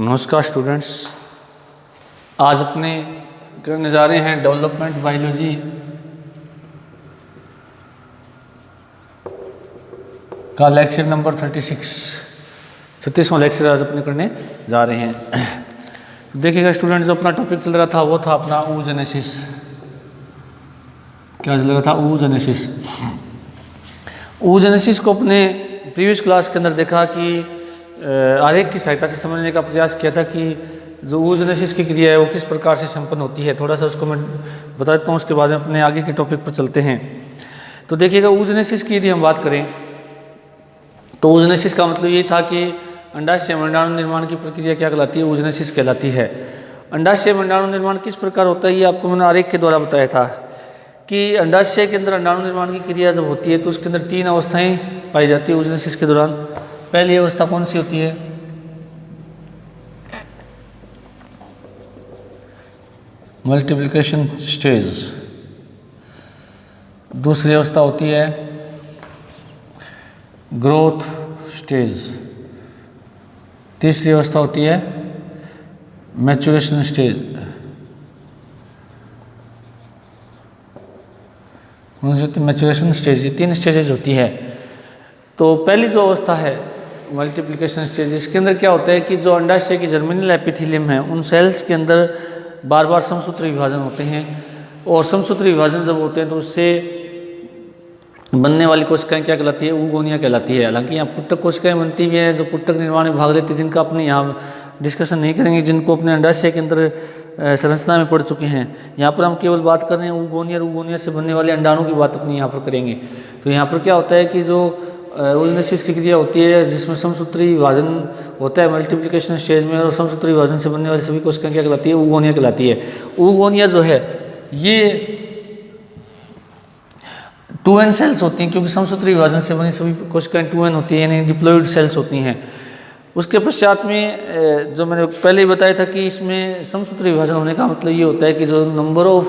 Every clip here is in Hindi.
नमस्कार स्टूडेंट्स, आज अपने करने जा रहे हैं डेवलपमेंट बायोलॉजी का लेक्चर नंबर 36वां लेक्चर आज अपने करने जा रहे हैं। देखिएगा स्टूडेंट, जो अपना टॉपिक चल रहा था वो था अपना oogenesis। क्या चल रहा था? oogenesis को अपने प्रीवियस क्लास के अंदर देखा कि आरेख की सहायता से समझने का प्रयास किया था कि जो oogenesis की क्रिया है वो किस प्रकार से संपन्न होती है। थोड़ा सा उसको मैं बता देता हूँ, उसके बाद में अपने आगे के टॉपिक पर चलते हैं। तो देखिएगा, oogenesis की यदि हम बात करें तो oogenesis का मतलब ये था कि अंडाशय अंडाणु निर्माण की प्रक्रिया क्या कहलाती है? oogenesis कहलाती है। अंडाशय अंडाणु निर्माण किस प्रकार होता है, ये आपको मैंने आरेख के द्वारा बताया था कि अंडाशय के अंदर अंडाणु निर्माण की क्रिया जब होती है तो उसके अंदर 3 अवस्थाएं पाई जाती है oogenesis के दौरान। पहली अवस्था कौन सी होती है? Multiplication stage. दूसरी अवस्था होती है ग्रोथ स्टेज। तीसरी अवस्था होती है मैच्योरेशन स्टेज। मैच्योरेशन स्टेज, ये 3 स्टेजेज होती है। तो पहली जो अवस्था है मल्टीप्लिकेशन स्टेज, इसके अंदर क्या होता है कि जो अंडाशय की जर्मिनल एपिथेलियम है उन सेल्स के अंदर बार बार समसूत्र विभाजन होते हैं, और समसूत्र विभाजन जब होते हैं तो उससे बनने वाली कोशिकाएं क्या कहलाती है? oogonia कहलाती है। हालांकि यहाँ पुट्टक कोशिकाएं बनती भी हैं जो पुट्टक निर्माण में भाग लेती है, जिनका अपने यहाँ डिस्कशन नहीं करेंगे, जिनको अपने अंडाशय के अंदर संरचना में पढ़ चुके हैं। यहाँ पर हम केवल बात कर रहे हैं oogonia और oogonia से बनने वाले अंडाणु की बात अपनी यहाँ पर करेंगे। तो यहाँ पर क्या होता है कि जो oogenesis की क्रिया होती है जिसमें समसूत्री विभाजन होता है मल्टीप्लिकेशन स्टेज में, और समसूत्री विभाजन से बनने वाली सभी कोशिकाएं क्या कहलाती है? oogonia कहलाती है। oogonia जो है ये 2n सेल्स होती हैं, क्योंकि समसूत्री विभाजन से बनी सभी कोशिकाएं 2n होती हैं, यानी डिप्लॉइड सेल्स होती हैं। उसके पश्चात में जो मैंने पहले ही बताया था कि इसमें समसूत्री विभाजन होने का मतलब ये होता है कि जो नंबर ऑफ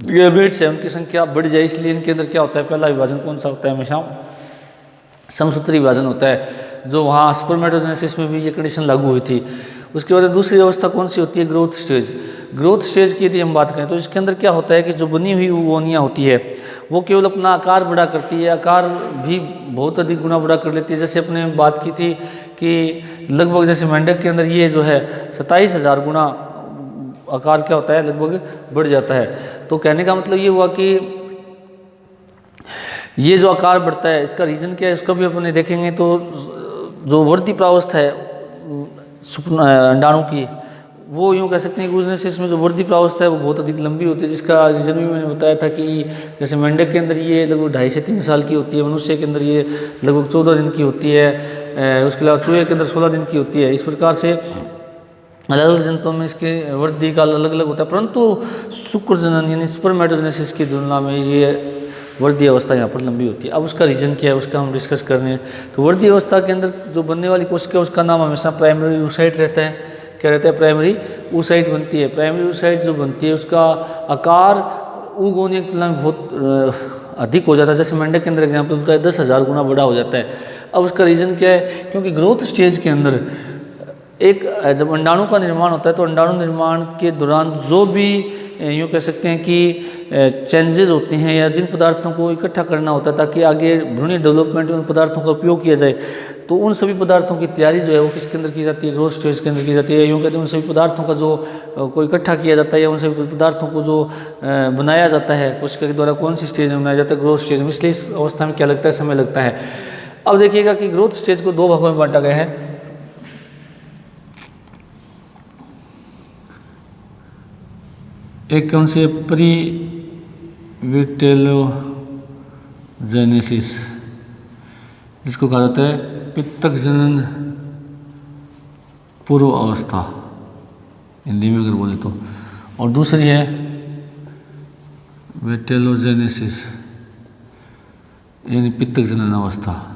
गैमेट्स है उनकी संख्या बढ़ जाए, इसलिए इनके अंदर क्या होता है? पहला विभाजन कौन सा होता है? हमेशा समसूत्री विभाजन होता है, जो वहाँ स्पर्मेटोजेनेसिस में भी ये कंडीशन लागू हुई थी। उसके बाद दूसरी अवस्था कौन सी होती है? Growth stage. ग्रोथ स्टेज की यदि हम बात करें तो इसके अंदर क्या होता है कि जो बनी हुई oogonia होती है वो केवल अपना आकार बड़ा करती है, आकार भी बहुत अधिक गुना बड़ा कर लेती है। जैसे अपने बात की थी कि लगभग जैसे मेंढक के अंदर ये जो है 27,000 गुना आकार क्या होता है? लगभग बढ़ जाता है। तो कहने का मतलब ये हुआ कि ये जो आकार बढ़ता है इसका रीज़न क्या है, उसका भी अपने देखेंगे। तो जो वृद्धि प्रावस्था है अंडाणु की, वो यूँ कह सकते हैं कि oogenesis में जो वृद्धि प्रावस्था है वो बहुत अधिक लंबी होती है, जिसका रीज़न भी मैंने बताया था कि जैसे मेंढक के अंदर ये लगभग 2.5 से 3 साल की होती है, मनुष्य के अंदर ये लगभग 14 दिन की होती है, उसके अलावा चूहे के अंदर 16 दिन की होती है। इस प्रकार से अलग अलग जंतुओं में इसके वृद्धि काल अलग अलग होता है, परंतु शुक्र जनन यानी स्पर्मेटोजेनेसिस की तुलना में ये वृद्धि अवस्था यहाँ पर लंबी होती है। अब उसका रीजन क्या है उसका हम डिस्कस कर रहे हैं। तो वृद्धि अवस्था के अंदर जो बनने वाली कोशिका उसका नाम हमेशा प्राइमरी oocyte रहता है। क्या रहता है? प्राइमरी oocyte बनती है। प्राइमरी oocyte जो बनती है उसका आकार oogonia की तुलना में बहुत अधिक हो जाता है। जैसे मेंढक के अंदर एग्जाम्पल बताया 10,000 गुना बड़ा हो जाता है। अब उसका रीज़न क्या है? क्योंकि ग्रोथ स्टेज के अंदर एक जब अंडाणु का निर्माण होता है तो अंडाणु निर्माण के दौरान जो भी यूँ कह सकते हैं कि चेंजेस होते हैं या जिन पदार्थों को इकट्ठा करना होता है ताकि आगे भ्रूणीय डेवलपमेंट में उन पदार्थों का उपयोग किया जाए, तो उन सभी पदार्थों की तैयारी जो है वो किसके अंदर की जाती है? ग्रोथ स्टेज के अंदर की जाती है। यूँ कहते हैं उन सभी पदार्थों का जो को इकट्ठा किया जाता है या उन सभी पदार्थों को जो बनाया जाता है कोशिका के द्वारा, कौन सी स्टेज में बनाया जाता है? ग्रोथ स्टेज में। इसलिए इस अवस्था में क्या लगता है? समय लगता है। अब देखिएगा कि ग्रोथ स्टेज को 2 भागों में बांटा गया है। एक कौन से? प्री विटेलोजेनेसिस, जिसको कहा जाता है पित्तक जनन पूर्व अवस्था हिंदी में अगर बोले तो, और दूसरी है विटेलोजेनेसिस यानी पित्तक जनन अवस्था।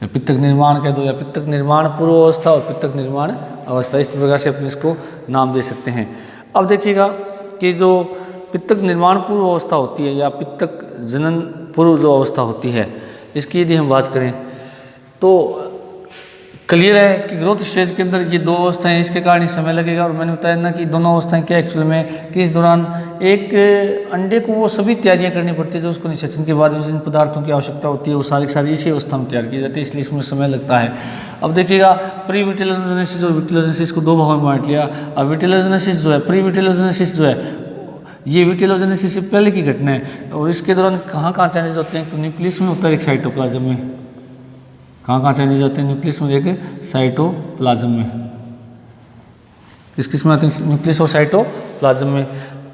या पित्तक निर्माण कह दो, या पित्तक निर्माण पूर्व अवस्था और पित्तक निर्माण अवस्था, इस प्रकार से अपने इसको नाम दे सकते हैं। अब देखिएगा कि जो पित्तक निर्माण पूर्व अवस्था होती है या पित्तक जनन पूर्व जो अवस्था होती है, इसकी यदि हम बात करें तो क्लियर है कि ग्रोथ स्टेज के अंदर ये दो अवस्थाएं हैं, इसके कारण ही समय लगेगा। और मैंने बताया ना कि दोनों अवस्थाएं क्या एक्चुअल में कि इस दौरान एक अंडे को वो सभी तैयारियां करनी पड़ती है जो उसको निषेचन के बाद जिन पदार्थों की आवश्यकता होती है वो सारी सारी इसी अवस्था में तैयार की जाती है, इसलिए इसमें समय लगता है। अब देखिएगा प्री विटिलोजेनेसिस और विटिलोजेनेसिस को दो भागों में बांट लिया। अब विटिलोजेनेसिस जो है, प्री विटिलोजेनेसिस जो है, ये विटिलोजेनेसिस से पहले की घटना है और इसके दौरान कहाँ कहाँ चेंजेस होते हैं तो न्यूक्लियस में होता है, एक साइटोप्लाज्म में। कहाँ कहाँ चेंजेस होते हैं? न्यूक्लियस में, देखिए साइटोप्लाज्म में। किस किस में आते हैं? न्यूक्लियस और साइटोप्लाज्म में।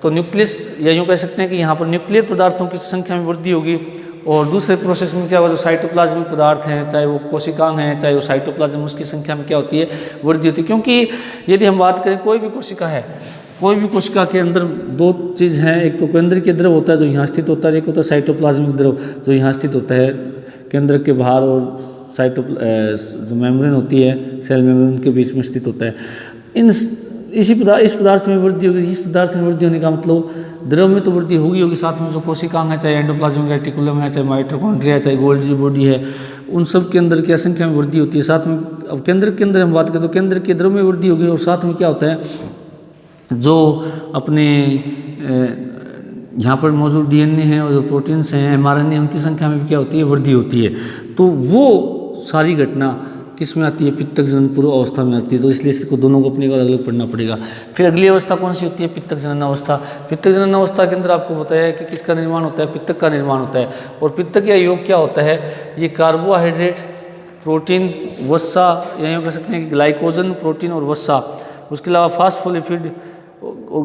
तो न्यूक्लियस या यूँ कह सकते हैं कि यहाँ पर न्यूक्लियर पदार्थों की संख्या में वृद्धि होगी और दूसरे प्रोसेस में क्या होगा, जो साइटोप्लाज्मिक पदार्थ हैं, चाहे वो कोशिकांग हैं चाहे वो साइटोप्लाज्म, उसकी संख्या में क्या होती है? वृद्धि होती है। क्योंकि यदि हम बात करें कोई भी कोशिका है, कोई भी कोशिका के अंदर दो चीज़ हैं, एक तो केंद्र के द्रव होता है जो यहाँ स्थित होता है, एक होता है साइटोप्लाज्मिक द्रव जो यहाँ स्थित होता है केंद्र के बाहर और जो मेम्ब्रेन होती है सेल मेम्ब्रेन के बीच में स्थित होता है। इस पदार्थ में वृद्धि होगी। इस पदार्थ में वृद्धि होने का मतलब द्रव में तो वृद्धि होगी, साथ में जो कोशिकांग है, चाहे एंडोप्लाज्मिक रेटिकुलम है, चाहे माइटोकॉन्ड्रिया है, चाहे गोल्गी बॉडी है, उन सब के अंदर क्या संख्या में वृद्धि होती है। साथ में अब केंद्र के अंदर हम बात करें तो केंद्र के द्रव में वृद्धि होगी और साथ में क्या होता है, जो अपने यहाँ पर मौजूद डीएनए हैं और जो प्रोटीन्स हैं, एमआरएनए, उनकी संख्या में भी क्या होती है? वृद्धि होती है। तो वो सारी घटना किस में आती है? पित्तक जनन पूर्व अवस्था में आती है। तो इसलिए इसको दोनों को अपने को अलग अलग पढ़ना पड़ेगा। फिर अगली अवस्था कौन सी होती है? पित्तक जनन अवस्था। पित्तक जनन अवस्था के अंदर आपको बताया कि किसका निर्माण होता है? पित्तक का निर्माण होता है। और पित्तक या योग क्या होता है? ये कार्बोहाइड्रेट, प्रोटीन, वसा, या यूँ कह सकते हैं कि ग्लाइकोजन, प्रोटीन और वसा, उसके अलावा फास्फोलिपिड,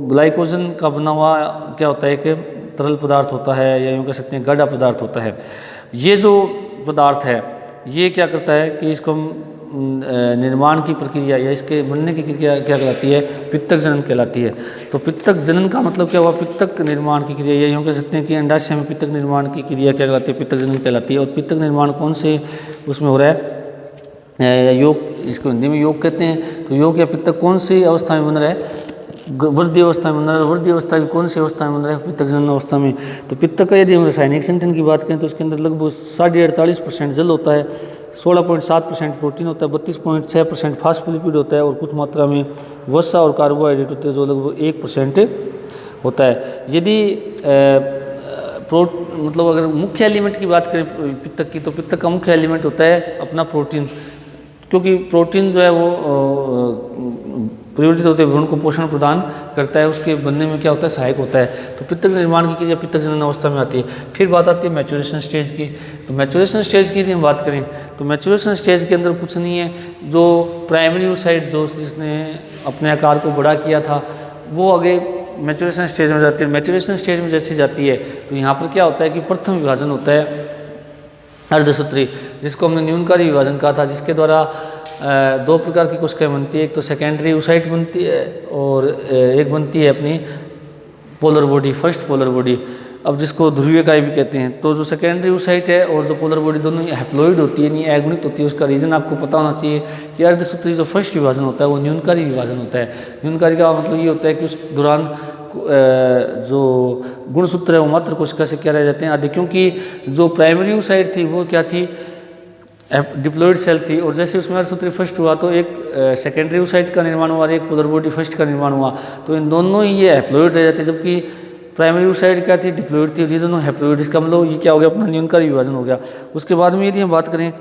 ग्लाइकोजन का बना हुआ क्या होता है कि तरल पदार्थ होता है, या यूँ कह सकते हैं गाढ़ा पदार्थ होता है। ये जो पदार्थ है ये क्या करता है कि इसको निर्माण की प्रक्रिया या इसके बनने की क्रिया क्या कहलाती है? पित्तक जनन कहलाती है। तो पित्तक जनन का मतलब क्या हुआ? पित्तक निर्माण की क्रिया, या यूँ कह सकते हैं कि अंडाशय में पित्तक निर्माण की क्रिया क्या कहलाती है? पित्तक जनन कहलाती है। और पित्तक निर्माण कौन से उसमें हो रहा है? योग, इसको हिंदी में योग कहते हैं। तो योग या पित्तक कौन सी अवस्था में बन रहा है? वृद्धि अवस्था में बन रहा है। वृद्धि अवस्था की कौन सी अवस्था में बन रहा है? पित्तक जनन अवस्था में। तो पित्तक का यदि हम रासायनिक संगठन की बात करें तो उसके अंदर लगभग 48% जल होता है, 16.7% प्रोटीन होता है, 32.6% फास्फोलिपिड होता है और कुछ मात्रा में वसा और कार्बोहाइड्रेट होते हैं जो लगभग 1% होता है। यदि मतलब अगर मुख्य एलिमेंट की बात करें पित्तक की, तो पित्तक का मुख्य एलिमेंट होता है अपना प्रोटीन, क्योंकि प्रोटीन जो है वो परिवर्तित होते भ्रूण को पोषण प्रदान करता है, उसके बनने में क्या होता है? सहायक होता है। तो पित्तक निर्माण की क्रिया पित्तक जनन अवस्था में आती है। फिर बात आती है मैच्योरेशन स्टेज की। तो मैच्योरेशन स्टेज की यदि हम बात करें तो मैच्योरेशन स्टेज के अंदर कुछ नहीं है, जो प्राइमरी oocyte जो जिसने अपने आकार को बड़ा किया था वो आगे मैच्योरेशन स्टेज में जाती है। मैच्योरेशन स्टेज में जैसे जाती है तो यहाँ पर क्या होता है कि प्रथम विभाजन होता है अर्धसूत्री, जिसको हमने न्यूनकारी विभाजन कहा था, जिसके द्वारा दो प्रकार की कोशिकाएं बनती है। एक तो सेकेंडरी oocyte बनती है और एक बनती है अपनी polar body, first polar body, अब जिसको ध्रुवीय इकाई भी कहते हैं। तो जो सेकेंडरी oocyte है और जो पोलर बॉडी दोनों हैप्लॉइड होती है, नहीं अगुणित होती है। उसका रीज़न आपको पता होना चाहिए कि अर्धसूत्री जो फर्स्ट विभाजन होता है वो न्यूनकारी विभाजन होता है। न्यूनकारी का मतलब ये होता है कि उस दौरान जो गुणसूत्र है वो मात्र कोशिका से क्या रह जाते हैं? आधे, क्योंकि जो प्राइमरी oocyte थी वो क्या थी? डिप्लॉइड सेल थी। और जैसे उसमें अर्धसूत्री फर्स्ट हुआ तो एक सेकेंडरी oocyte का निर्माण हुआ और एक पोलर बॉडी फर्स्ट का निर्माण हुआ। तो इन दोनों ही ये हैप्लॉइड रह जाते, जबकि प्राइमरी oocyte क्या थी? डिप्लॉइड थी, और ये दोनों हैप्लॉइड। इसका मतलब ये क्या हो गया? अपना न्यूनकारी विभाजन हो गया। उसके बाद में यदि हम बात करें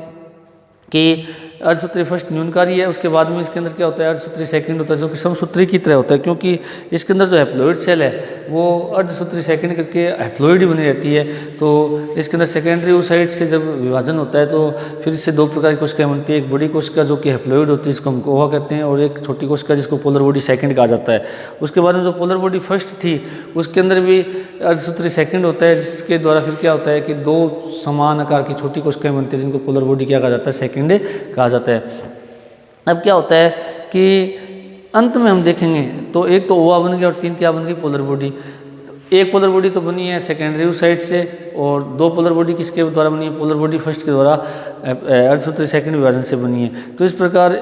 कि अर्धसूत्री फर्स्ट न्यूनकारी है, उसके बाद में इसके अंदर क्या होता है? अर्धसूत्री सेकंड होता है, जो कि समसूत्री की तरह होता है, क्योंकि इसके अंदर जो हैप्लॉइड सेल है वो अर्धसूत्री सेकंड करके हैप्लॉइड ही बनी रहती है। तो इसके अंदर सेकेंडरी oocyte से जब विभाजन होता है तो फिर इससे दो प्रकार की कोशिकाएं बनती है। एक बड़ी कोशिका जो कि हैप्लॉइड होती है, जिसको हम कोहा कहते हैं, और एक छोटी कोशिका जिसको पोलर बॉडी सेकंड कहा जाता है। उसके बाद में जो पोलर बॉडी फर्स्ट थी उसके अंदर भी अर्धसूत्री सेकंड होता है, जिसके द्वारा फिर क्या होता है कि दो समान आकार की छोटी कोशिकाएं बनती है, जिनको पोलर बॉडी क्या कहा जाता है? सेकंड कहा जाता है। अब क्या होता है कि अंत में हम देखेंगे तो एक तो ओवा बन गया और तीन क्या बन गई? Polar body. एक पोलर बॉडी तो बनी है सेकेंडरी oocyte से और दो पोलर बॉडी किसके द्वारा बनी है? पोलर बॉडी फर्स्ट के द्वारा अर्धसूत्री सेकंड विभाजन से बनी है। तो इस प्रकार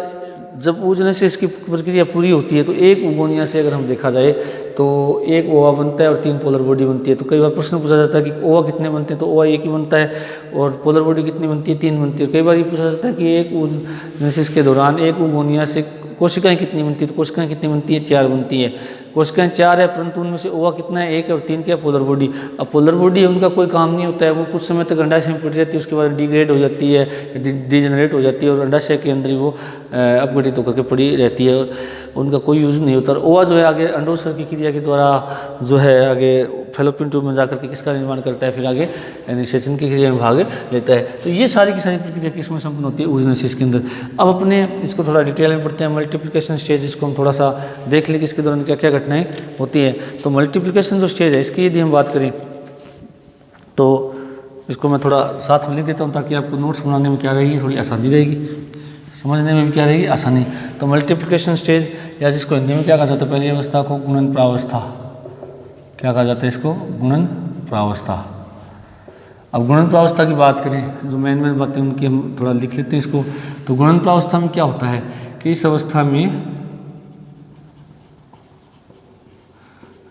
जब ऊजने से इसकी प्रक्रिया पूरी होती है तो एक उगोनिया से अगर हम देखा जाए तो एक ओवा बनता है और 3 पोलर बॉडी बनती है। तो कई बार प्रश्न पूछा जाता है कि ओवा कितने बनते हैं, तो ओवा एक ही बनता है, और पोलर बॉडी कितनी बनती है, 3 बनती है। कई बार ये पूछा जाता है कि एक oogenesis के दौरान एक oogonia से कोशिकाएं कितनी बनती है, तो कोशिकाएं कितनी बनती है, 4 बनती है। कोशिकाएं 4 है, परंतु उनमें से ओवा कितना है, 1 है, और 3 क्या है, पोलर बॉडी। अब पोलर बॉडी है, उनका कोई काम नहीं होता है, वो कुछ समय तक अंडाशय में पड़ी रहती है, उसके बाद डिग्रेड हो जाती है, डिजेनरेट हो जाती है, और अंडाशय के अंदर ही वो अपघटित होकर के पड़ी रहती है, और उनका कोई यूज़ नहीं होता। ओवा जो है आगे अंडोत्सर्ग की क्रिया के द्वारा जो है आगे फैलोपियन ट्यूब में जाकर के किसका निर्माण करता है, फिर आगे निषेचन की क्रिया में भाग लेता है। तो ये सारी की सारी प्रक्रिया किसमें संपन्न होती है, oogenesis के अंदर। अब अपने इसको थोड़ा डिटेल में पढ़ते हैं। मल्टीप्लिकेशन स्टेज, इसको हम थोड़ा सा देख लें कि इसके दौरान क्या क्या घटनाएं होती है। तो मल्टीप्लिकेशन जो स्टेज है, इसकी यदि हम बात करें तो इसको मैं थोड़ा साथ में लिख देता हूँ, ताकि आपको नोट्स बनाने में क्या रहेगी, थोड़ी आसानी रहेगी, समझने में भी क्या रहेगी, आसानी। तो मल्टीप्लिकेशन स्टेज, या जिसको हिंदी में क्या कहा जाता है, पहली अवस्था को गुणन प्रावस्था, क्या कहा जाता है इसको, गुणन प्रावस्था। अब गुणन प्रावस्था की बात करें, जो मेन बातें उनकी हम थोड़ा लिख लेते हैं इसको। तो गुणन प्रावस्था में क्या होता है कि इस अवस्था में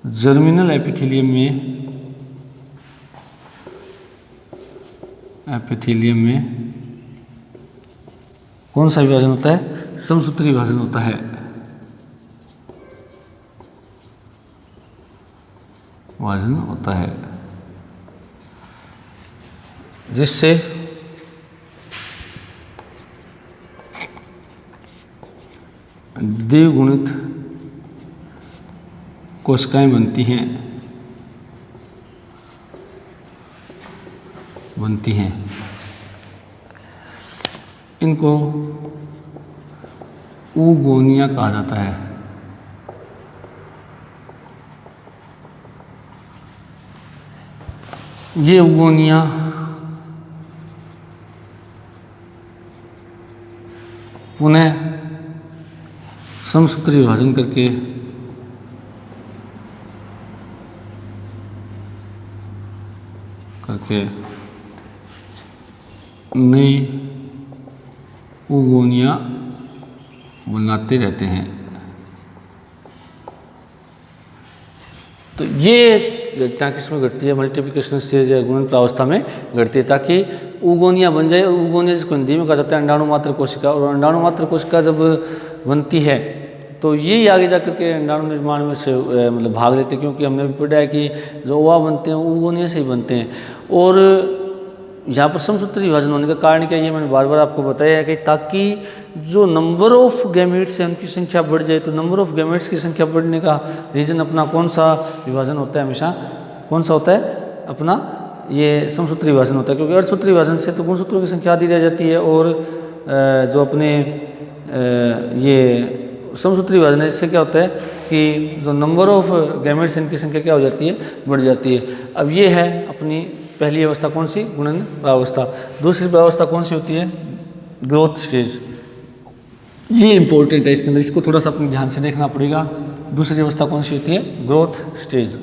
जर्मिनल एपिथेलियम में कौन सा विभाजन होता है, समसूत्री विभाजन होता है। विभाजन होता है जिससे द्विगुणित कोशिकाएं बनती हैं। इनको oogonia कहा जाता है। ये oogonia पुनः समसूत्री विभाजन करके नई oogonia बनाते रहते हैं। तो ये घटना किसमें घटती है, मल्टीप्लिकेशन स्टेज या गुणन प्रावस्था में घटती है, ताकि oogonia बन जाए। और oogonia जिसको हिंदी में कहा जाता है अंडाणु मात्र कोशिका, और अंडाणु मात्र कोशिका जब बनती है तो यही आगे जाकर के अंडाणु निर्माण में से मतलब भाग लेते हैं, क्योंकि हमने भी पढ़ा है कि जो ओवा बनते हैं oogonia से ही बनते हैं। और यहाँ पर समसूत्री विभाजन होने का कारण क्या है, ये मैंने बार बार आपको बताया है कि ताकि जो नंबर ऑफ गैमेट्स है उनकी संख्या बढ़ जाए। तो नंबर ऑफ गैमेट्स की संख्या बढ़ने का रीजन अपना कौन सा विभाजन होता है, हमेशा कौन सा होता है, अपना ये समसूत्री विभाजन होता है। क्योंकि अर्धसूत्री विभाजन से तो गुणसूत्रों की संख्या आधी रह जाती है, और जो अपने ये समसूत्री विभाजन है, इससे क्या होता है कि जो नंबर ऑफ गैमेट्स इनकी संख्या क्या हो जाती है, बढ़ जाती है। अब ये है अपनी पहली अवस्था कौन सी, गुणन प्रावस्था। दूसरी प्रावस्था कौन सी होती है, ग्रोथ स्टेज। ये इंपॉर्टेंट है इसके अंदर, इसको थोड़ा सा अपने ध्यान से देखना पड़ेगा। दूसरी अवस्था कौन सी होती है, ग्रोथ स्टेज।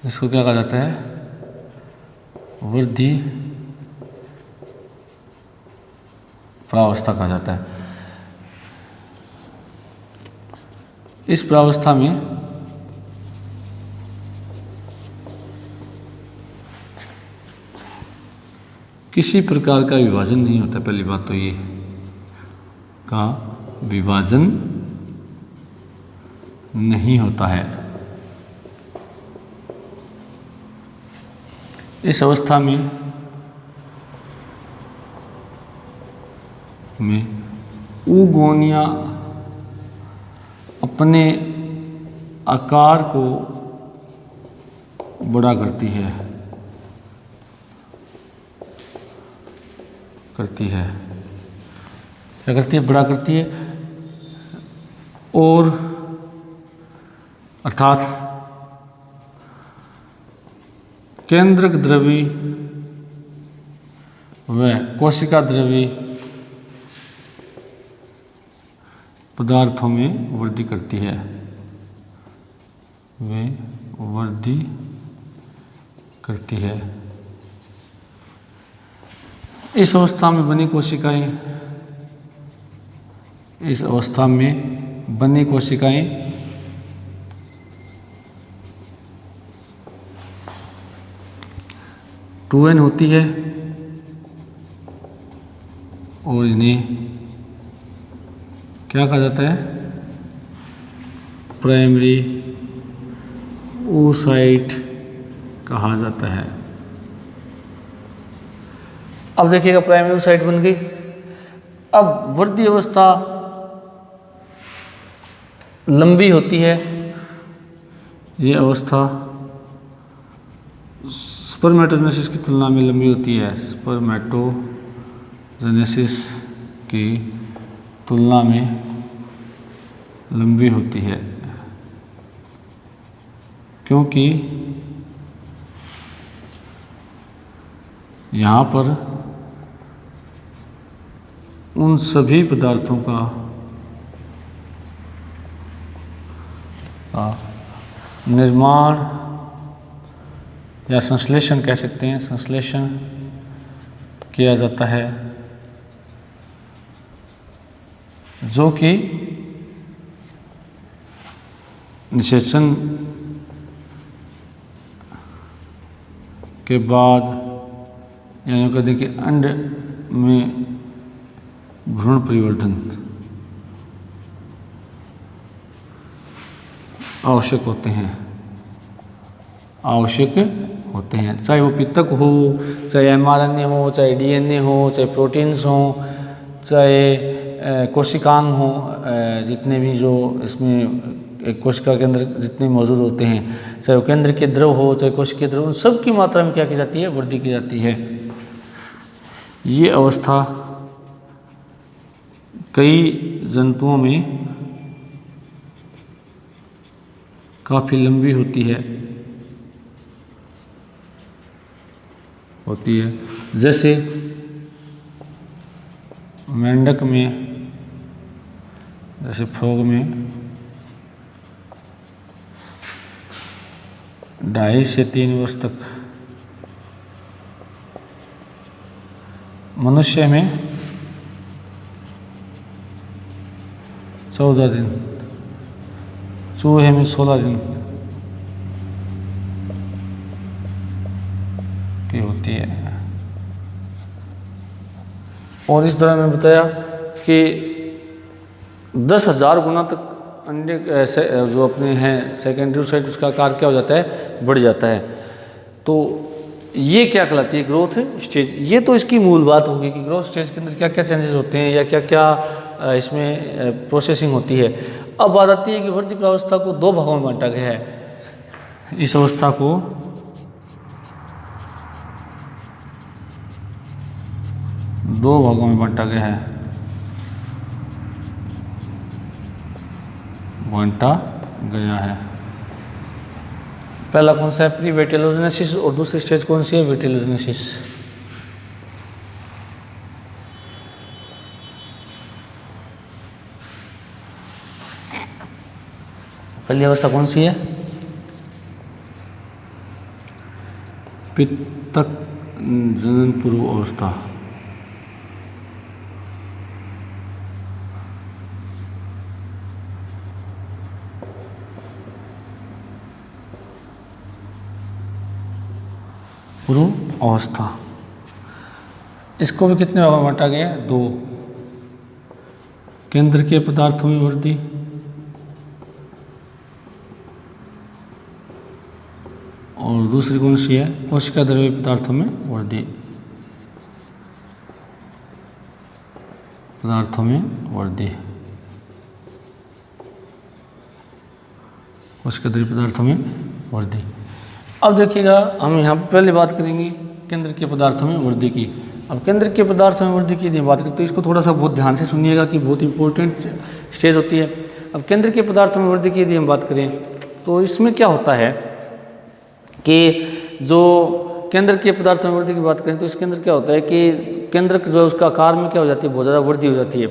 इसको क्या कहा जाता है, वृद्धि प्रावस्था कहा जाता है। इस प्रावस्था में किसी प्रकार का विभाजन नहीं होता। पहली बात तो ये का विभाजन नहीं होता है। इस अवस्था में oogonia अपने आकार को बड़ा करती है क्या करती है, बड़ा करती है। और अर्थात केंद्रक द्रवी व कोशिका द्रवी पदार्थों में वृद्धि करती है, वे वृद्धि करती है। इस अवस्था में बनी कोशिकाएं इस अवस्था में बनी कोशिकाएं टू एन होती है और इन्हें क्या कहा जाता है, प्राइमरी oocyte कहा जाता है। अब देखिएगा प्राइमरी साइट बन गई। अब वृद्धि अवस्था लंबी होती है। ये अवस्था स्पर्मेटोजेनेसिस की तुलना में लंबी होती है। स्पर्मेटोजेनेसिस की तुलना में लंबी होती है क्योंकि यहाँ पर उन सभी पदार्थों का निर्माण या संश्लेषण कह सकते हैं, संश्लेषण किया जाता है जो कि निषेचन के बाद यानी कहते हैं कि अंड में भ्रूण परिवर्धन आवश्यक होते हैं, चाहे वो पितक हो, चाहे mRNA हो, चाहे DNA हो, चाहे प्रोटीन्स हो, चाहे कोशिकांग हो, जितने भी जो इसमें एक कोशिका के अंदर जितने मौजूद होते हैं, चाहे वो केंद्र के द्रव हो, चाहे कोशिकीय द्रव, उन सब की मात्रा में क्या की जाती है, वृद्धि की जाती है। ये अवस्था कई जंतुओं में काफ़ी लंबी होती है जैसे मेंढक में, जैसे फ्रॉग में 2.5 से 3 वर्ष तक, मनुष्य में 14 दिन, चूहे में 16 दिन की होती है। और इस तरह मैंने बताया कि 10,000 गुना तक अंडे जो अपने हैं सेकेंडरी oocyte, उसका आकार क्या हो जाता है, बढ़ जाता है। तो ये क्या कहलाती है, ग्रोथ स्टेज। ये तो इसकी मूल बात होगी कि ग्रोथ स्टेज के अंदर क्या क्या चेंजेस होते हैं या क्या क्या इसमें प्रोसेसिंग होती है। अब बात आती है कि वृद्धि प्रावस्था को 2 भागों में बांटा गया है। इस अवस्था को 2 भागों में बांटा गया है, पहला कौन सा है, प्री विटेलोजेनेसिस, और दूसरी स्टेज कौन सी है, विटेलोजेनेसिस। पहली अवस्था कौन सी है, पितक जनन पूर्व अवस्था। पूर्व अवस्था, इसको भी कितने भागों में बांटा गया है, 2। केंद्र के पदार्थों में वृद्धि और दूसरी कौन सी है, कोशिका द्रव्य पदार्थों में वृद्धि, कोशिका द्रव्य पदार्थों में वृद्धि। अब देखिएगा, हम यहाँ पर पहले बात करेंगे केंद्र के पदार्थों में वृद्धि की। अब केंद्र के पदार्थों में वृद्धि की यदि बात करें तो इसको थोड़ा सा बहुत ध्यान से सुनिएगा कि बहुत इंपॉर्टेंट स्टेज होती है। अब केंद्र के पदार्थों में वृद्धि की यदि हम बात करें तो इसमें क्या होता है कि जो केंद्र के पदार्थों में वृद्धि की बात करें तो इसके अंदर क्या होता है कि केंद्र जो है उसका आकार में क्या हो जाती है, बहुत ज़्यादा वृद्धि हो जाती है।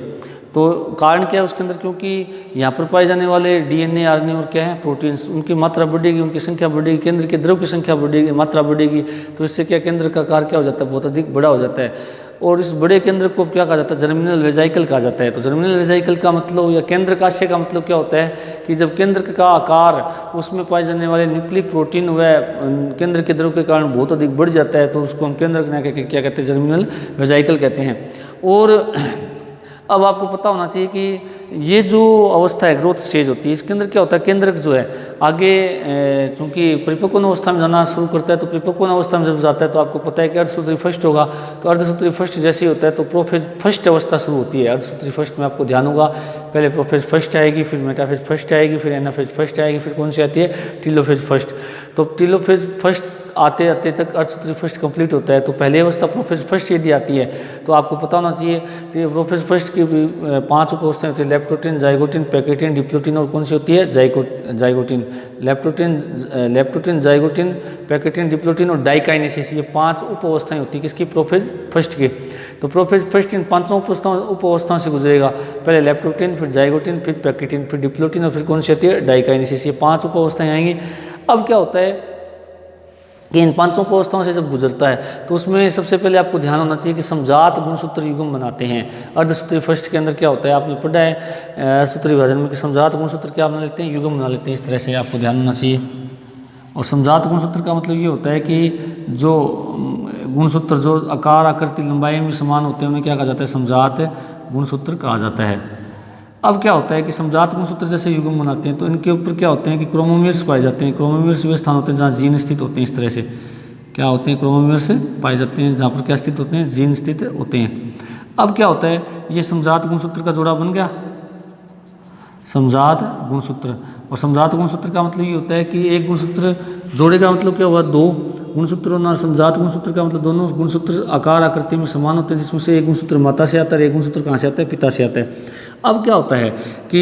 तो कारण क्या है उसके अंदर, क्योंकि यहाँ पर पाए जाने वाले डीएनए, आरएनए और क्या है प्रोटीन्स, उनकी मात्रा बढ़ेगी, उनकी संख्या बढ़ेगी, केंद्र के द्रव की संख्या बढ़ेगी, मात्रा बढ़ेगी, तो इससे क्या केंद्र का आकार क्या हो जाता है, बहुत अधिक बड़ा हो जाता है। और इस बड़े केंद्र को क्या कहा जाता है, जर्मिनल वेजाइकल कहा जाता है। तो जर्मिनल वेजाइकल का मतलब या केंद्र काश्य का मतलब क्या होता है कि जब केंद्र का आकार उसमें पाए जाने वाले न्यूक्लिक प्रोटीन व केंद्र के द्रव के कारण बहुत अधिक बढ़ जाता है, तो उसको हम केंद्र क्या कहते हैं, जर्मिनल वेजाइकल कहते हैं। और अब आपको पता होना चाहिए कि ये जो अवस्था है, ग्रोथ स्टेज होती है, इसके अंदर क्या होता है, केंद्रक जो है आगे चूंकि परिपक्वन अवस्था में जाना शुरू करता है, तो परिपक्वन अवस्था में जब जाता है तो आपको पता है कि अर्धसूत्री फर्स्ट होगा। तो अर्धसूत्री फर्स्ट जैसे ही होता है तो प्रोफेज फर्स्ट अवस्था शुरू होती है। अर्धसूत्री फर्स्ट में आपको ध्यान होगा, पहले प्रोफेज फर्स्ट आएगी, फिर मेटाफेज फर्स्ट आएगी, फिर एनाफेज फर्स्ट आएगी, फिर कौन सी आती है, टीलोफेज फर्स्ट। तो टीलोफेज फर्स्ट आते आते तक अर्धसूत्री फर्स्ट कंप्लीट होता है। तो पहली अवस्था प्रोफेज फर्स्ट यदि आती है तो आपको पता होना चाहिए कि प्रोफेज फर्स्ट की भी 5 उप-अवस्थाएं होती है, लेप्टोटिन, जाइगोटिन, पैकेटिन, डिप्लोटिन और कौन सी होती है, zygotene. Leptotene, zygotene, pachytene, diplotene और डाइकाइनेसिस, ये 5 उप-अवस्थाएं होती है किसकी, प्रोफेज फर्स्ट की। तो प्रोफेज फर्स्ट इन 5 उप-अवस्थाओं से गुजरेगा, पहले लेप्टोटिन, फिर जाइगोटिन, फिर पैकेटिन, फिर डिप्लोटिन और फिर कौन सी होती है, डाइकाइनेसिस। ये 5 उप-अवस्थाएं आएंगी। अब क्या होता है कि इन 5 उप-अवस्थाओं से जब गुजरता है तो उसमें सबसे पहले आपको ध्यान होना चाहिए कि समजात गुणसूत्र युग्म बनाते हैं। अर्धसूत्री फर्स्ट के अंदर क्या होता है, आपने पढ़ा है अर्धसूत्री विभाजन में कि समजात गुणसूत्र क्या बना लेते हैं, युग्म बना लेते हैं। इस तरह से आपको ध्यान होना चाहिए। और समजात गुणसूत्र का मतलब ये होता है कि जो गुणसूत्र जो आकार, आकृति, लंबाई में समान होते हैं उन्हें क्या कहा जाता है, समजात गुणसूत्र कहा जाता है। अब क्या होता है कि समजात गुणसूत्र जैसे युग्म बनाते हैं तो इनके ऊपर क्या होते हैं कि क्रोमोमीर्स पाए जाते हैं। क्रोमोमीर्स वे स्थान होते हैं जहाँ जीन स्थित होते हैं। इस तरह से क्या होते हैं, क्रोमोमीर्स पाए जाते हैं जहाँ पर क्या स्थित होते हैं, जीन स्थित होते हैं। अब क्या होता है, ये समजात गुणसूत्र का जोड़ा बन गया, समजात गुणसूत्र। और समजात गुणसूत्र का मतलब ये होता है कि एक गुणसूत्र जोड़े का मतलब क्या हुआ, 2 गुणसूत्र और समजात गुणसूत्र का मतलब दोनों गुणसूत्र आकार, आकृति में समान होते हैं, जिसमें से एक गुणसूत्र माता से आता है, एक गुणसूत्र कहाँ से आता है, पिता से आता है। अब क्या होता है कि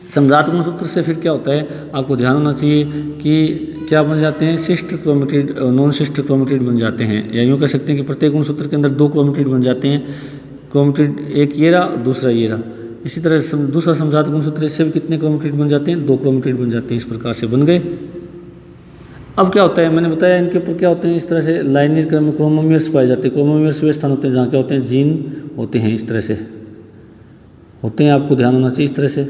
समजात गुणसूत्र से फिर क्या होता है, आपको ध्यान होना चाहिए कि क्या बन जाते हैं, sister chromatid, non sister chromatid बन जाते हैं। या यूँ कह सकते हैं कि प्रत्येक गुणसूत्र के अंदर 2 क्रोमेटिड बन जाते हैं। क्रोमेटिड एक ये रहा, दूसरा ये रहा। इसी तरह दूसरा समजात गुणसूत्र, इससे भी कितने क्रोमेटिड बन जाते हैं, 2 क्रोमेटिड बन जाते हैं। इस प्रकार से बन गए। अब क्या होता है, मैंने बताया इनके ऊपर क्या होते हैं, इस तरह से लाइनर क्रम में क्रोमोमीर्स पाए जाते हैं। क्रोमोमीर्स वे स्थान होते हैं जहाँ क्या होते हैं, जीन होते हैं। इस तरह से होते हैं, आपको ध्यान होना चाहिए इस तरह से।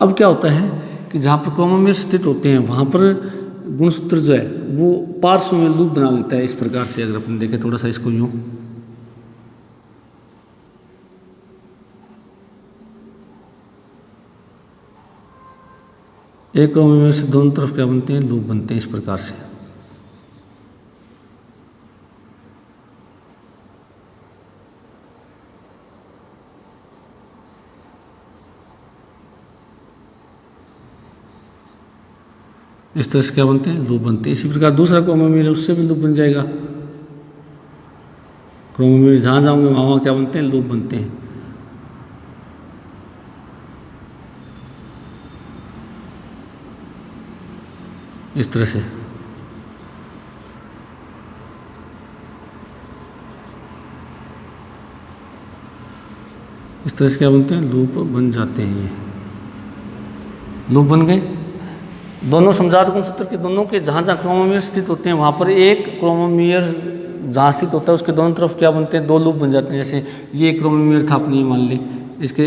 अब क्या होता है कि जहाँ पर क्रोमोमीर स्थित होते हैं वहाँ पर गुणसूत्र जो है वो पार्श्व में लूप बना लेता है। इस प्रकार से अगर अपन देखें थोड़ा सा इसको यूँ, एक क्रोमोमीर से दोनों तरफ क्या बनते हैं, लूप बनते हैं। इस प्रकार से इस तरह से क्या बनते हैं, लूप बनते हैं। इसी प्रकार दूसरा क्रोमोमीर है, उससे भी लूप बन जाएगा। क्रोमोमीर जहाँ जाओगे वहाँ क्या बनते हैं, लूप बनते हैं। इस तरह से क्या बनते हैं, लूप बन जाते हैं। ये लूप बन गए। दोनों समजात गुणसूत्र के दोनों के जहाँ जहाँ क्रोमोमीर स्थित होते हैं वहाँ पर एक क्रोमोमीर जहाँ स्थित होता है उसके दोनों तरफ क्या बनते हैं, 2 लूप बन जाते हैं। जैसे ये क्रोमोमीर था अपनी, मान ली इसके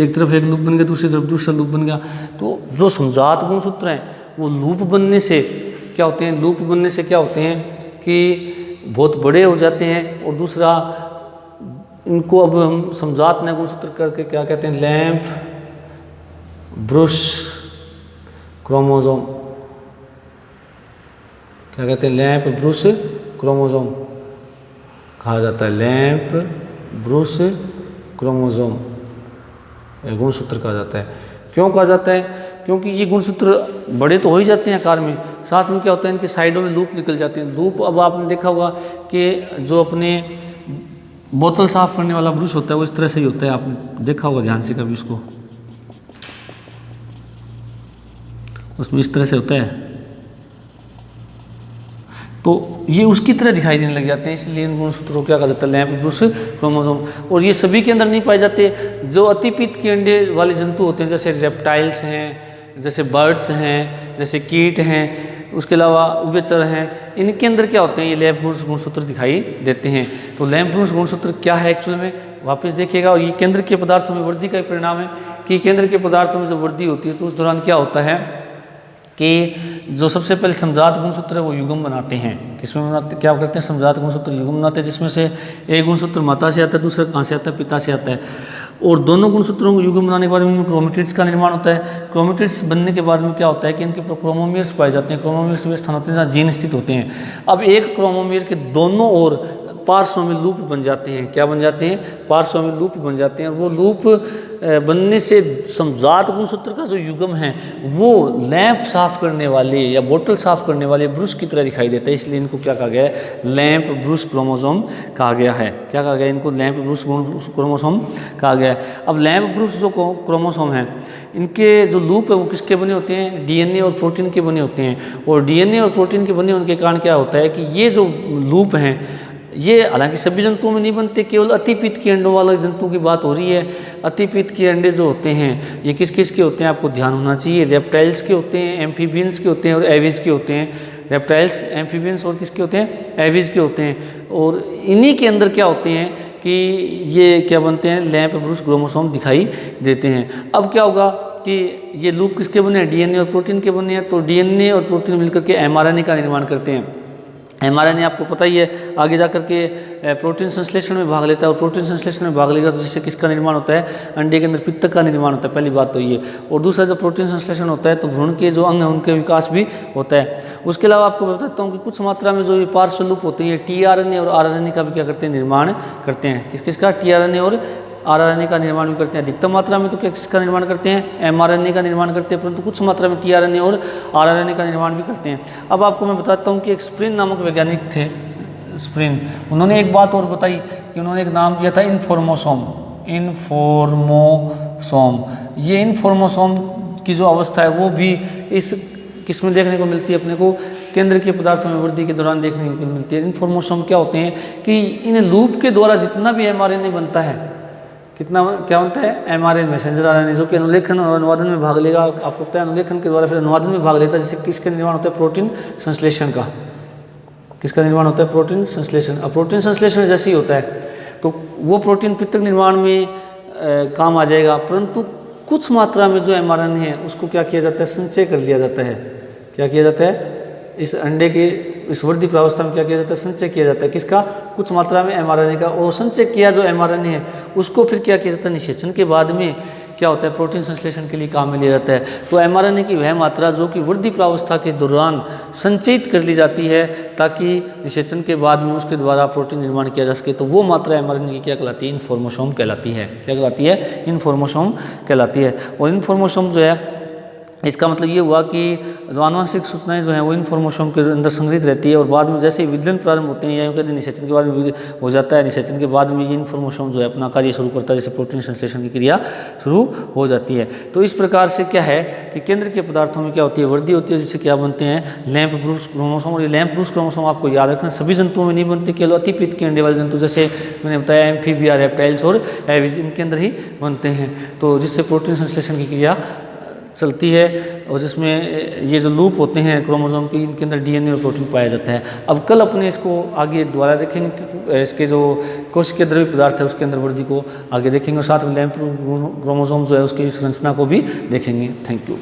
एक तरफ एक लूप बन गया, दूसरी तरफ दूसरा लूप बन गया। तो जो समजात गुणसूत्र हैं वो लूप बनने से क्या होते हैं, लूप बनने से क्या होते हैं कि बहुत बड़े हो जाते हैं। और दूसरा इनको अब हम समजात नए गुणसूत्र करके क्या कहते हैं, लैंप ब्रुश क्रोमोसोम, क्या कहते हैं, लैंप ब्रुश क्रोमोसोम कहा जाता है। लैंप ब्रुश क्रोमोसोम गुणसूत्र कहा जाता है। क्यों कहा जाता है, क्योंकि ये गुणसूत्र बड़े तो हो ही जाते हैं आकार में, साथ में क्या होता है इनके साइडों में लूप निकल जाते हैं। लूप अब आपने देखा होगा कि जो अपने बोतल साफ करने वाला ब्रश होता है वो इस तरह से ही होता है। आपने देखा होगा ध्यान से कभी इसको, उसमें इस तरह से होता है, तो ये उसकी तरह दिखाई देने लग जाते हैं, इसलिए इन गुणसूत्रों को क्या कहा जाता है, लैंप ब्रूस क्रोमोसोम। और ये सभी के अंदर नहीं पाए जाते। जो अतिपित के अंडे वाले जंतु होते हैं, जैसे रेप्टाइल्स हैं, जैसे बर्ड्स हैं, जैसे कीट हैं, उसके अलावा उभयचर हैं, इनके अंदर क्या होते हैं, ये लैंप ब्रूस गुणसूत्र दिखाई देते हैं। तो लैंप ब्रूस गुणसूत्र क्या है एक्चुअल में, वापस देखिएगा। और ये केंद्र के पदार्थों में वृद्धि का ही परिणाम है कि केंद्र के पदार्थों में जब वृद्धि होती है तो उस दौरान क्या होता है कि जो सबसे पहले समजात गुणसूत्र है वो युग्म बनाते हैं। किसमें बनाते, क्या करते हैं, समजात गुणसूत्र युग्म बनाते हैं, जिसमें से एक गुणसूत्र माता से आता है, दूसरा कहाँ से आता है, पिता से आता है। और दोनों गुणसूत्रों को युग्म बनाने के बाद इनमें क्रोमेटिड्स का निर्माण होता है। क्रोमेटिड्स बनने के बाद में क्या होता है कि इनके क्रोमोमीर्स पाए जाते हैं। क्रोमोमीर्स वे स्थान होते हैं जहाँ जीन स्थित होते हैं। अब एक क्रोमोमीर के दोनों ओर पार्श्व में लूप बन जाते हैं। क्या बन जाते हैं, पार्श्व में लूप बन जाते हैं। और वो लूप बनने से समजात गुणसूत्र का जो युग्म है वो लैंप साफ करने वाले या बोतल साफ करने वाले ब्रूस की तरह दिखाई देता है, इसलिए इनको क्या कहा गया है, लैंप ब्रूस क्रोमोसोम कहा गया है। क्या कहा गया, इनको लैंप ब्रूस क्रोमोसोम कहा गया है। अब लैंप ब्रूस जो क्रोमोसोम है, इनके जो लूप है वो किसके बने होते हैं, डीएनए और प्रोटीन के बने होते हैं। और डीएनए और प्रोटीन के बने होने के कारण क्या होता है कि ये जो लूप हैं ये हालांकि सभी जंतुओं में नहीं बनते, केवल अतिपित के अंडों वाले जंतु की बात हो रही है। अतिपित के अंडे जो होते हैं ये किस किस के होते हैं, आपको ध्यान होना चाहिए, रेप्टाइल्स के होते हैं, एम्फीबियंस के होते हैं और एविज के होते हैं। रेप्टाइल्स, एम्फीबियंस और किसके होते हैं, एविज के होते हैं। और इन्हीं के अंदर क्या होते हैं कि ये क्या बनते हैं, लैंप ब्रूस क्रोमोसोम दिखाई देते हैं। अब क्या होगा कि ये लूप किसके बने हैं, डीएनए और प्रोटीन के बने हैं। तो डीएनए और प्रोटीन मिलकर के एमआरएनए का निर्माण करते हैं। एमआरएनए आपको पता ही है आगे जाकर के प्रोटीन संश्लेषण में भाग लेता है। और प्रोटीन संश्लेषण में भाग लेगा तो जिससे किसका निर्माण होता है, अंडे के अंदर पित्तक का निर्माण होता है, पहली बात तो ये। और दूसरा जब प्रोटीन संश्लेषण होता है तो भ्रूण के जो अंग हैं उनके विकास भी होता है। उसके अलावा आपको बताता हूँ कि कुछ मात्रा में जो ये पार्श्व लूप होते हैं टीआरएनए और आरएनए का भी क्या करते हैं, निर्माण करते हैं। किस किसका, टीआरएनए और आरएनए का निर्माण भी करते हैं। अधिकतम मात्रा में तो क्या किसका निर्माण करते हैं, एमआरएनए का निर्माण करते हैं, परंतु कुछ मात्रा में टीआरएनए और आरएनए का निर्माण भी करते हैं। अब आपको मैं बताता हूँ कि एक स्प्रिन नामक वैज्ञानिक थे, स्प्रिन, उन्होंने एक बात और बताई कि उन्होंने एक नाम दिया था इनफॉर्मोसोम। इनफॉर्मोसोम, ये इनफॉर्मोसोम की जो अवस्था है वो भी इस किसमें देखने को मिलती है, अपने को केंद्र के पदार्थों में वृद्धि के दौरान देखने को मिलती है। इनफॉर्मोसोम क्या होते हैं कि इन लूप के द्वारा जितना भी एमआरएनए बनता है, कितना क्या बनता है, एमआरएनए मैसेंजर आरएनए, जो कि अनुलेखन और अनुवादन में भाग लेगा। आपको पता है अनुलेखन के द्वारा फिर अनुवादन में भाग लेता है, जिससे किसका निर्माण होता है, प्रोटीन संश्लेषण का। किसका निर्माण होता है, प्रोटीन संश्लेषण। अब प्रोटीन संश्लेषण जैसे ही होता है तो वो प्रोटीन पित्तक निर्माण में काम आ जाएगा, परंतु कुछ मात्रा में जो एमआरएनए है उसको क्या किया जाता है, संचय कर लिया जाता है। क्या किया जाता है, इस अंडे के इस वृद्धि प्रावस्था में क्या किया जाता है, संचय किया जाता है। किसका, कुछ मात्रा में एमआरएनए का। और संचय किया जो एमआरएनए है उसको फिर क्या किया जाता है, निषेचन के बाद में क्या होता है, प्रोटीन संश्लेषण के लिए काम में लिया जाता है। तो एमआरएनए की वह मात्रा जो कि वृद्धि प्रावस्था के दौरान संचयित कर ली जाती है ताकि निषेचन के बाद में उसके द्वारा प्रोटीन निर्माण किया जा सके, तो वो मात्रा एमआरएनए की क्या कहलाती है, इनफॉर्मोसोम कहलाती है। क्या कहलाती है, इनफॉर्मोसोम कहलाती है। और इनफॉर्मोसोम जो है, इसका मतलब ये हुआ कि जो आनुवंशिक सूचनाएं जो हैं वो इनफॉर्मोसोम के अंदर संग्रहित रहती है। और बाद में जैसे ही विदलन प्रारंभ होते हैं या कहते हैं निषेचन के बाद में हो जाता है, निषेचन के बाद में ये इनफॉर्मोसोम जो है अपना कार्य शुरू करता है, जैसे प्रोटीन संश्लेषण की क्रिया शुरू हो जाती है। तो इस प्रकार से क्या है कि केंद्र के पदार्थों में क्या होती है, वृद्धि होती है, जिससे क्या बनते हैं, लैंप ब्रूस क्रोमोसोम। और ये लैंप ब्रूस क्रोमोसोम आपको याद रखना सभी जंतुओं में नहीं बनते, केवल अतिपित के अंडे वाले जंतु जैसे मैंने बताया एम्फीबिया, रेप्टाइल्स और एविज, इनके अंदर ही बनते हैं। तो जिससे प्रोटीन संश्लेषण की क्रिया चलती है और जिसमें ये जो लूप होते हैं क्रोमोसोम की, इनके अंदर डीएनए और प्रोटीन पाया जाता है। अब कल अपने इसको आगे दोबारा देखेंगे, इसके जो कोशिकीय द्रव्य पदार्थ है उसके अंदर वृद्धि को आगे देखेंगे और साथ में लैंप क्रोमोसोम जो है उसकी संरचना को भी देखेंगे। Thank you.